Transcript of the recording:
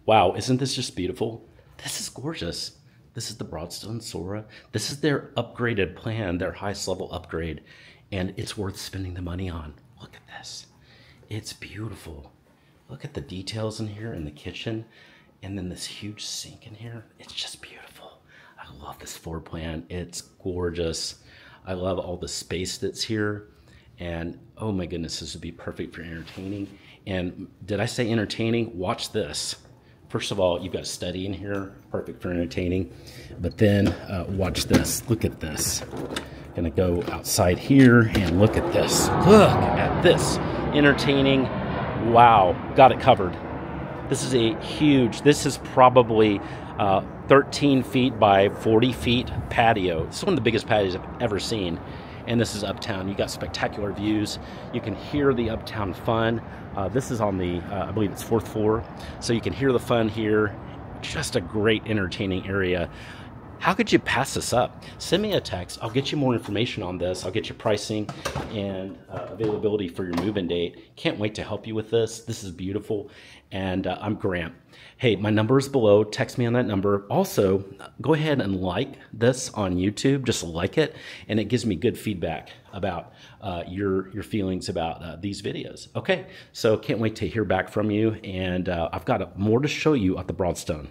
Wow, isn't this just beautiful? This is gorgeous. This is the Broadstone Sora. This is their upgraded plan, their highest level upgrade, and it's worth spending the money on. Look at this. It's beautiful. Look at the details in here in the kitchen, and then this huge sink in here. It's just beautiful. I love this floor plan. It's gorgeous. I love all the space that's here. And oh my goodness, this would be perfect for entertaining. And did I say entertaining? Watch this. First of all, you've got a study in here, perfect for entertaining. But then watch this. Look at this. Gonna go outside here and look at this. Look at this. Entertaining. Wow, got it covered. This is a huge, this is probably 13 feet by 40 feet patio. It's one of the biggest patios I've ever seen. And this is uptown. You got spectacular views. You can hear the uptown fun. This is on the, I believe it's 4th floor. So you can hear the fun here. Just a great entertaining area. How could you pass this up? Send me a text. I'll get you more information on this. I'll get you pricing and availability for your move-in date. Can't wait to help you with this. This is beautiful. And I'm Grant. Hey, my number is below. Text me on that number. Also, go ahead and like this on YouTube. Just like it. And it gives me good feedback about your feelings about these videos. Okay, so can't wait to hear back from you. And I've got more to show you at the Broadstone.